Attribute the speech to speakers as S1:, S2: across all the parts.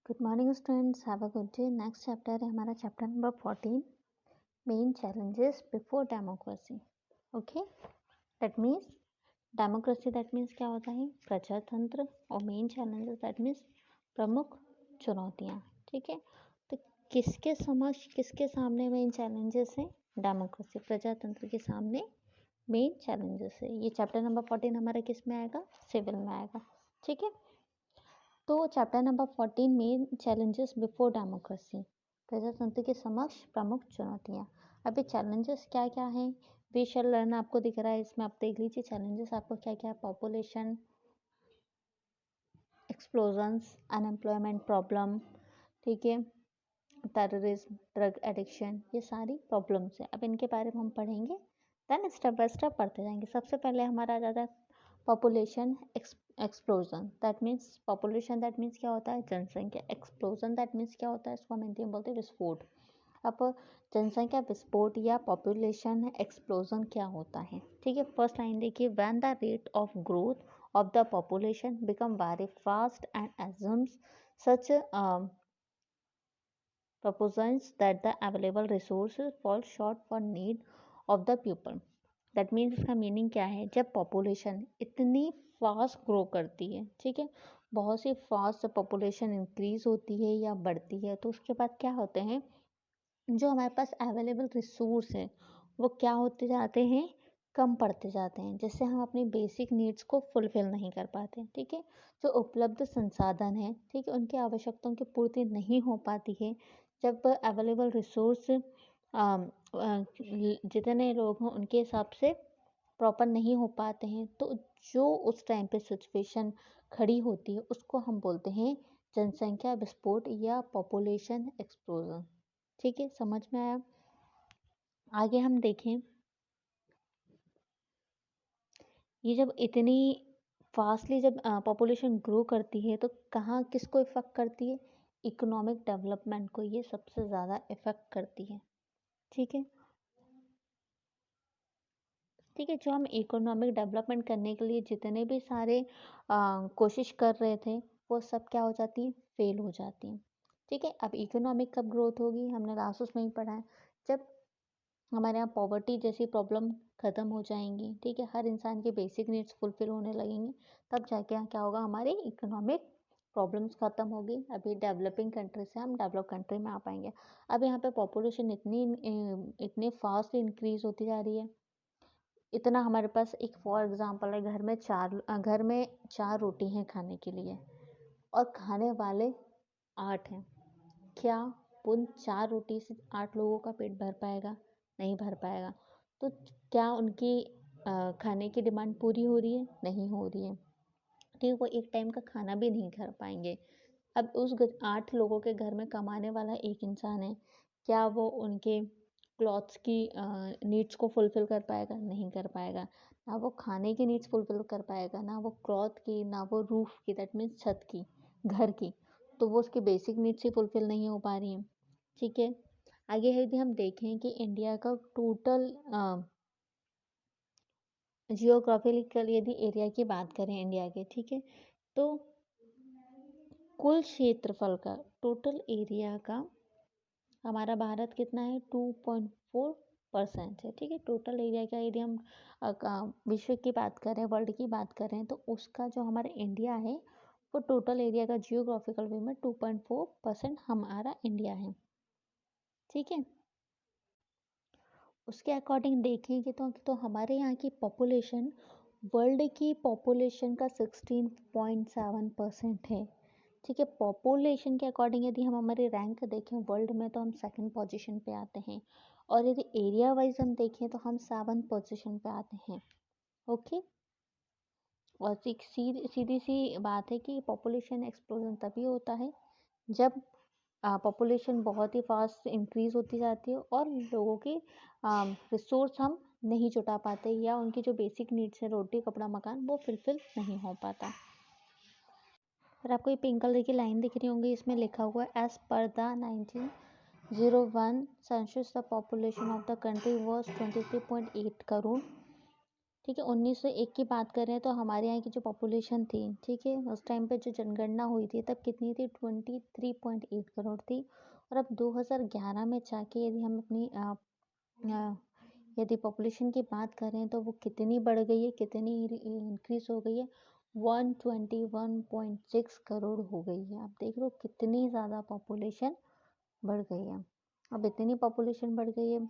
S1: Good morning students, have a good day. Next chapter है हमारा chapter number 14, main challenges before democracy. Okay, that means democracy, that means क्या होता है, प्रजातंत्र, और मेन चैलेंजेस दैट मीन्स प्रमुख चुनौतियाँ। ठीक है, तो किसके समक्ष, किसके सामने मेन चैलेंजेस हैं? डेमोक्रेसी, प्रजातंत्र के सामने मेन चैलेंजेस है। ये चैप्टर नंबर 14 हमारा किस में आएगा? सिविल में आएगा। ठीक है, तो chapter number 14 main challenges before democracy, प्रजातंत्र के समक्ष प्रमुख चुनौतियाँ। अभी चैलेंजेस क्या क्या हैं? वी शैल लर्न, आपको दिख रहा है इसमें, आप देख लीजिए चैलेंजेस आपको क्या क्या है। पॉपुलेशन, एक्सप्लोजन्स, अनएम्प्लॉयमेंट प्रॉब्लम, ठीक है, टेररिज्म, ड्रग एडिक्शन, ये सारी प्रॉब्लम्स हैं। अब इनके बारे में हम पढ़ेंगे, देन स्टेप बाय स्टेप पढ़ते जाएंगे। सबसे पहले हमारा आ जाता है population explosion, that means population, that means क्या होता है? जनसंख्या। एक्सप्लोजन दैट मीन्स क्या होता है? इसको हम हिंदी में बोलते हैं विस्फोट। अब जनसंख्या विस्फोट या पॉपुलेशन एक्सप्लोजन क्या होता है? ठीक है, फर्स्ट लाइन देखिए, when the rate of growth of the population become very fast and assumes such propositions that the available resources fall short for need of the people. That means इसका meaning क्या है? जब population इतनी fast grow करती है, ठीक है, बहुत सी फास्ट पॉपुलेशन इंक्रीज होती है या बढ़ती है, तो उसके बाद क्या होते हैं, जो हमारे पास अवेलेबल रिसोर्स है वो क्या होते जाते हैं? कम पड़ते जाते हैं, जिससे हम अपनी बेसिक नीड्स को फुलफिल नहीं कर पाते हैं। ठीक है, जो उपलब्ध संसाधन है, ठीक है, उनकी आवश्यकताओं की पूर्ति नहीं हो पाती है। जब अवेलेबल रिसोर्स जितने लोग हों उनके हिसाब से प्रॉपर नहीं हो पाते हैं, तो जो उस टाइम पे सिचुएशन खड़ी होती है उसको हम बोलते हैं जनसंख्या विस्फोट या पॉपुलेशन एक्सप्लोजन। ठीक है, समझ में आया? आगे हम देखें, ये जब इतनी फास्टली जब पॉपुलेशन ग्रो करती है तो कहाँ किसको इफेक्ट करती है? इकोनॉमिक डेवलपमेंट को ये सबसे ज़्यादा इफेक्ट करती है। ठीक है, ठीक है, जो हम इकोनॉमिक डेवलपमेंट करने के लिए जितने भी सारे कोशिश कर रहे थे वो सब क्या हो जाती है? फेल हो जाती हैं। ठीक है, अब इकोनॉमिक कब ग्रोथ होगी? हमने लास्ट उसमें ही पढ़ा है, जब हमारे यहाँ पॉवर्टी जैसी प्रॉब्लम ख़त्म हो जाएंगी, ठीक है, हर इंसान के बेसिक नीड्स फुलफिल होने लगेंगे, तब जाके यहाँ क्या होगा? हमारी इकोनॉमिक प्रॉब्लम्स ख़त्म होगी। अभी डेवलपिंग कंट्री से हम डेवलप कंट्री में आ पाएंगे। अब यहाँ पे पॉपुलेशन इतनी फास्ट इंक्रीज होती जा रही है, इतना हमारे पास, एक फॉर एग्जांपल है, घर में चार रोटी हैं खाने के लिए और खाने वाले 8 हैं। क्या उन 4 रोटी से 8 लोगों का पेट भर पाएगा? नहीं भर पाएगा। तो क्या उनकी खाने की डिमांड पूरी हो रही है? नहीं हो रही है। ठीक है, वो एक टाइम का खाना भी नहीं कर पाएंगे। अब उस 8 लोगों के घर में कमाने वाला एक इंसान है, क्या वो उनके क्लॉथ्स की नीड्स को फुलफिल कर पाएगा? नहीं कर पाएगा। ना वो खाने की नीड्स फुलफिल कर पाएगा, ना वो क्लॉथ की, ना वो रूफ की, दैट मीन्स छत की, घर की। तो वो उसकी बेसिक नीड्स ही फुलफिल नहीं हो पा रही हैं। ठीक है, आगे यदि हम देखें कि इंडिया का टोटल जियोग्राफिकल यदि एरिया की बात करें इंडिया के, ठीक है, तो कुल क्षेत्रफल का, टोटल एरिया का हमारा भारत कितना है? 2.4% है। ठीक है, टोटल एरिया का यदि हम विश्व की बात करें, वर्ल्ड की बात करें, तो उसका जो हमारा इंडिया है वो टोटल एरिया का जियोग्राफिकल वे में 2.4% हमारा इंडिया है। ठीक है, उसके अकॉर्डिंग देखेंगे तो हमारे यहाँ की पॉपुलेशन वर्ल्ड की पॉपुलेशन का 16.7% है। ठीक है, पॉपुलेशन के अकॉर्डिंग यदि हम हमारे रैंक देखें वर्ल्ड में तो हम सेकंड पोजीशन पे आते हैं, और यदि एरिया वाइज हम देखें तो हम 7th पोजीशन पे आते हैं। ओके, और सीधी सी बात है कि पॉपुलेशन एक्सप्लोजन तभी होता है जब पॉपुलेशन बहुत ही फास्ट इंक्रीज होती जाती है और लोगों की रिसोर्स हम नहीं जुटा पाते, या उनकी जो बेसिक नीड्स है, रोटी कपड़ा मकान, वो फुलफिल नहीं हो पाता। और आपको ये पिंक कलर की लाइन दिख रही होंगी, इसमें लिखा हुआ है as per the 1901 census the population of the country was 23.8 crore. ठीक है। 1901 की बात करें तो हमारे यहाँ की जो पॉपुलेशन थी, ठीक है, उस टाइम पे जो जनगणना हुई थी तब कितनी थी, 23.8 करोड़ थी। और अब 2011 में जाके यदि हम अपनी यदि पॉपुलेशन की बात करें तो वो कितनी बढ़ गई है, कितनी इंक्रीज हो गई है, 121.6 करोड़ हो गई है। आप देख लो कितनी ज़्यादा पॉपुलेशन बढ़ गई है। अब इतनी पॉपुलेशन बढ़ गई है,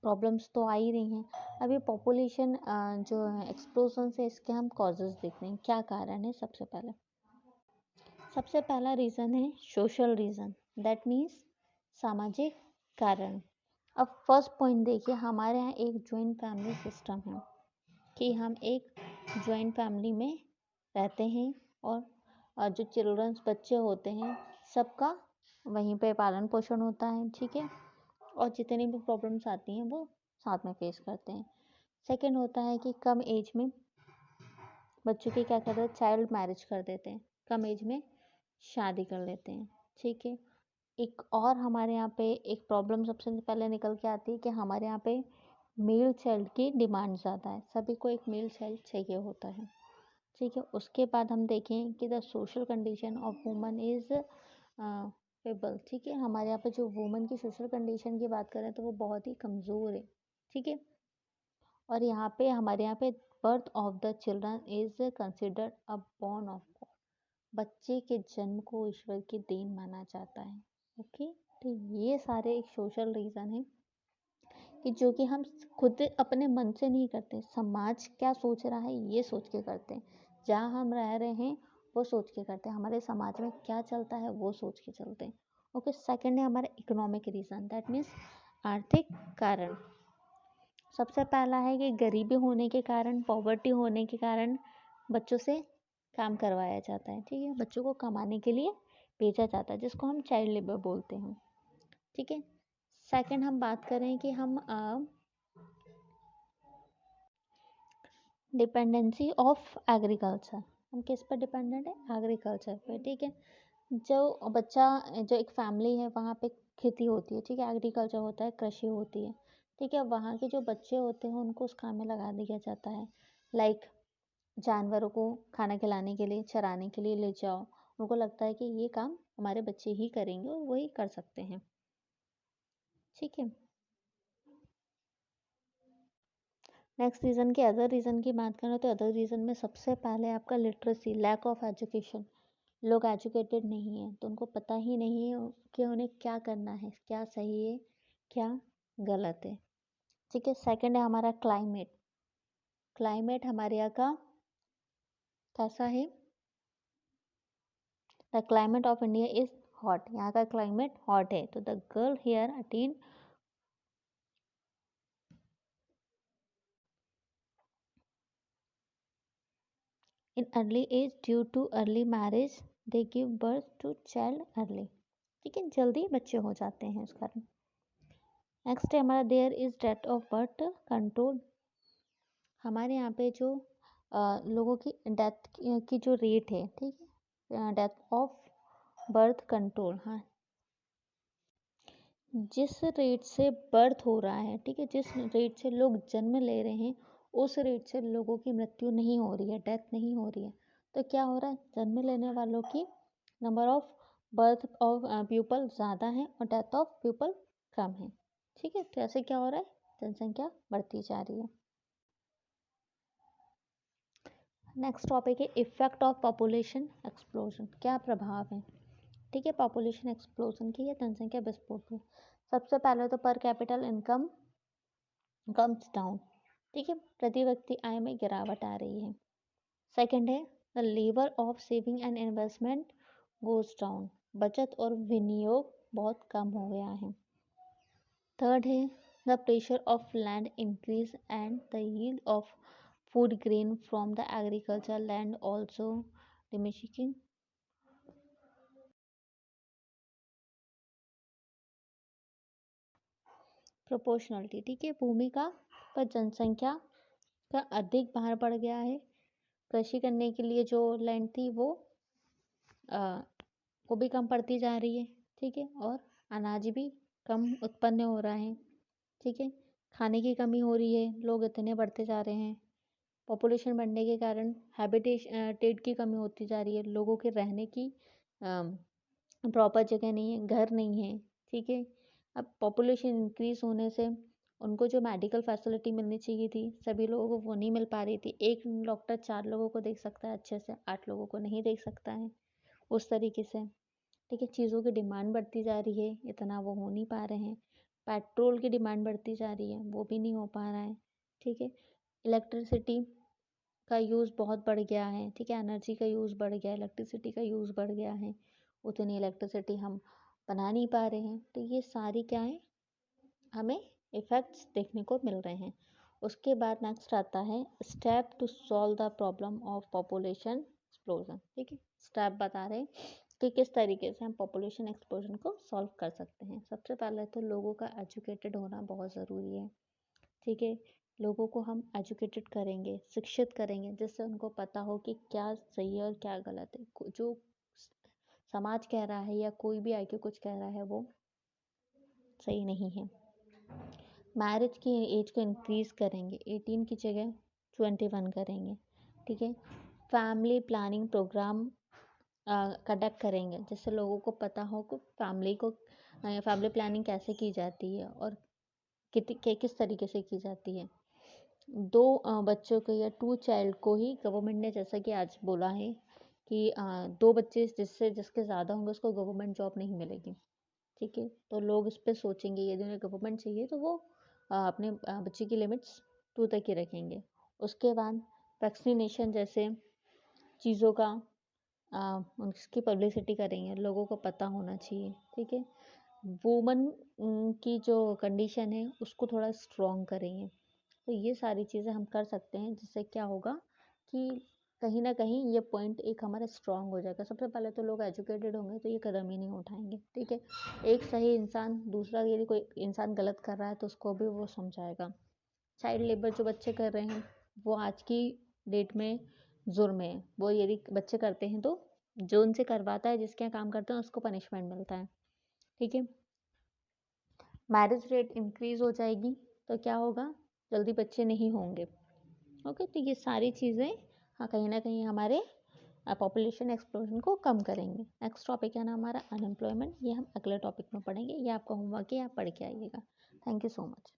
S1: प्रॉब्लम्स तो आ ही रही हैं। अभी पॉपुलेशन जो है एक्सप्लोजन से, इसके हम कॉजेज़ देख रहे हैं, क्या कारण है। सबसे पहला रीज़न है सोशल रीज़न, दैट मीन्स सामाजिक कारण। अब फर्स्ट पॉइंट देखिए, हमारे यहाँ एक जॉइंट फैमिली सिस्टम है कि हम एक जॉइंट फैमिली में रहते हैं और जो चिल्ड्रंस बच्चे होते हैं सबका वहीं पे पालन पोषण होता है, ठीक है, और जितनी भी प्रॉब्लम्स आती हैं वो साथ में फेस करते हैं। सेकंड होता है कि कम एज में बच्चों की क्या करते हैं, चाइल्ड मैरिज कर देते हैं, कम एज में शादी कर लेते हैं, ठीक है। एक और हमारे यहाँ पे एक प्रॉब्लम सबसे पहले निकल के आती है कि हमारे यहाँ पे मेल चाइल्ड की डिमांड ज़्यादा है, सभी को एक मेल चाइल्ड चाहिए होता है, ठीक है। उसके बाद हम देखें कि the social condition of woman is fable, ठीक है। हमारे यहाँ पे जो वुमन की सोशल कंडीशन की बात करें तो वो बहुत ही कमज़ोर है, ठीक है। और हमारे यहाँ पे birth of the children is considered a born of God, बच्चे के जन्म को ईश्वर की देन माना जाता है, ओके। तो ये सारे एक सोशल रीज़न है कि जो कि हम खुद अपने मन से नहीं करते, समाज क्या सोच रहा है ये सोच के करते हैं, जहाँ हम रह रहे हैं वो सोच के करते हैं, हमारे समाज में क्या चलता है वो सोच के चलते हैं, ओके। सेकंड है हमारा इकोनॉमिक रीज़न, दैट मीन्स आर्थिक कारण। सबसे पहला है कि गरीबी होने के कारण, पॉवर्टी होने के कारण बच्चों से काम करवाया जाता है, ठीक है, बच्चों को कमाने के लिए भेजा जाता है, जिसको हम चाइल्ड लेबर बोलते हैं, ठीक है। सेकंड हम बात करें कि हम डिपेंडेंसी ऑफ एग्रीकल्चर, हम किस पर डिपेंडेंट है, एग्रीकल्चर पे, ठीक है। जो एक फैमिली है वहाँ पे खेती होती है, ठीक है, एग्रीकल्चर होता है, कृषि होती है, ठीक है। वहाँ के जो बच्चे होते हैं उनको उस काम में लगा दिया जाता है, लाइक जानवरों को खाना खिलाने के लिए, चराने के लिए ले जाओ, उनको लगता है कि ये काम हमारे बच्चे ही करेंगे और वही कर सकते हैं, ठीक है। नेक्स्ट रीज़न के अदर रीज़न की बात करें तो अदर रीज़न में सबसे पहले आपका लिटरेसी, लैक ऑफ एजुकेशन, लोग एजुकेटेड नहीं है तो उनको पता ही नहीं है कि उन्हें क्या करना है, क्या सही है, क्या गलत है, ठीक है। सेकंड है हमारा क्लाइमेट, क्लाइमेट हमारे यहाँ का कैसा है, the climate of India is hot, यहाँ का क्लाइमेट हॉट है, तो the girl here attain in early age due to early marriage, they give birth to child early, ठीक है, जल्दी बच्चे हो जाते हैं इस कारण। नेक्स्ट है हमारा there is death of birth control, हमारे यहाँ पे जो लोगों की डेथ की जो रेट है, ठीक है, डेथ ऑफ बर्थ कंट्रोल, हाँ, जिस रेट से बर्थ हो रहा है, ठीक है, जिस रेट से लोग जन्म ले रहे हैं उस रेट से लोगों की मृत्यु नहीं हो रही है, डेथ नहीं हो रही है, तो क्या हो रहा है, जन्म लेने वालों की number of birth of people ज़्यादा है और डेथ ऑफ पीपल कम है, ठीक है। तो ऐसे क्या हो रहा है, जनसंख्या बढ़ती जा रही है। नेक्स्ट टॉपिक है इफेक्ट ऑफ पॉपुलेशन एक्सप्लोजन, क्या प्रभाव है, ठीक है, पॉपुलेशन एक्सप्लोजन की या जनसंख्या विस्फोट में। सबसे पहले तो पर कैपिटल इनकम कम्स डाउन, ठीक है, प्रति व्यक्ति आय में गिरावट आ रही है। सेकंड है the level of saving and investment goes down, बचत और विनियोग बहुत कम हो गया है। थर्ड है the pressure of land increase and the yield of food grain from the agriculture land also diminishing। Proportionality, ठीक है, भूमि का पर जनसंख्या का अधिक भार पड़ गया है, कृषि करने के लिए जो लैंड थी वो भी कम पड़ती जा रही है, ठीक है, और अनाज भी कम उत्पन्न हो रहा है, ठीक है, खाने की कमी हो रही है, लोग इतने बढ़ते जा रहे हैं। पॉपुलेशन बढ़ने के कारण हैबिटेट की कमी होती जा रही है, लोगों के रहने की प्रॉपर जगह नहीं है, घर नहीं है, ठीक है। अब पॉपुलेशन इंक्रीज होने से उनको जो मेडिकल फैसिलिटी मिलनी चाहिए थी, सभी लोगों को वो नहीं मिल पा रही थी। एक डॉक्टर 4 लोगों को देख सकता है अच्छे से, 8 लोगों को नहीं देख सकता है उस तरीके से, ठीक है। चीज़ों की डिमांड बढ़ती जा रही है, इतना वो हो नहीं पा रहे हैं। पेट्रोल की डिमांड बढ़ती जा रही है, वो भी नहीं हो पा रहा है, ठीक है। इलेक्ट्रिसिटी का यूज़ बहुत बढ़ गया है, ठीक है। एनर्जी का यूज़ बढ़ गया है, इलेक्ट्रिसिटी का यूज़ बढ़ गया है, उतनी इलेक्ट्रिसिटी हम बना नहीं पा रहे हैं। तो ये सारी क्या है, हमें इफ़ेक्ट्स देखने को मिल रहे हैं। उसके बाद नेक्स्ट आता है step to solve the problem of population explosion, ठीक है। स्टेप बता रहे हैं कि किस तरीके से हम पॉपुलेशन एक्सप्लोजन को सॉल्व कर सकते हैं। सबसे पहले तो लोगों का एजुकेटेड होना बहुत ज़रूरी है, ठीक है। लोगों को हम एजुकेटेड करेंगे, शिक्षित करेंगे, जिससे उनको पता हो कि क्या सही है और क्या गलत है। जो समाज कह रहा है या कोई भी आके कुछ कह रहा है वो सही नहीं है। मैरिज की एज को इंक्रीज़ करेंगे, 18 की जगह 21 करेंगे, ठीक है। फैमिली प्लानिंग प्रोग्राम कंडक्ट करेंगे, जिससे लोगों को पता हो कि फैमिली प्लानिंग कैसे की जाती है और किस तरीके से की जाती है। 2 बच्चों को या 2 चाइल्ड को ही गवर्नमेंट ने, जैसा कि आज बोला है कि 2 बच्चे जिसके ज़्यादा होंगे उसको गवर्नमेंट जॉब नहीं मिलेगी, ठीक है। तो लोग इस पे सोचेंगे, यदि उन्हें गवर्नमेंट चाहिए तो वो अपने बच्चे की लिमिट्स 2 तक ही रखेंगे। उसके बाद वैक्सीनेशन जैसे चीज़ों का उसकी पब्लिसिटी करेंगे, लोगों को पता होना चाहिए, ठीक है। वुमन की जो कंडीशन है उसको थोड़ा स्ट्रॉन्ग करेंगे। तो ये सारी चीज़ें हम कर सकते हैं, जिससे क्या होगा कि कहीं ना कहीं ये पॉइंट एक हमारा स्ट्रांग हो जाएगा। सबसे पहले तो लोग एजुकेटेड होंगे तो ये कदम ही नहीं उठाएंगे, ठीक है। एक सही इंसान दूसरा, यदि कोई इंसान गलत कर रहा है तो उसको भी वो समझाएगा। चाइल्ड लेबर जो बच्चे कर रहे हैं वो आज की डेट में जुर्म है। वो यदि बच्चे करते हैं तो जो उनसे करवाता है, जिसके यहाँ काम करते हैं, उसको पनिशमेंट मिलता है, ठीक है। मैरिज रेट इंक्रीज हो जाएगी तो क्या होगा, जल्दी बच्चे नहीं होंगे, ओके। तो ये सारी चीज़ें हाँ कहीं ना कहीं हमारे पॉपुलेशन एक्सप्लोजन को कम करेंगे। नेक्स्ट टॉपिक है ना हमारा अनएम्प्लॉयमेंट, ये हम अगले टॉपिक में पढ़ेंगे। ये आपका होमवर्क है, आप पढ़ के आइएगा। Thank you so much.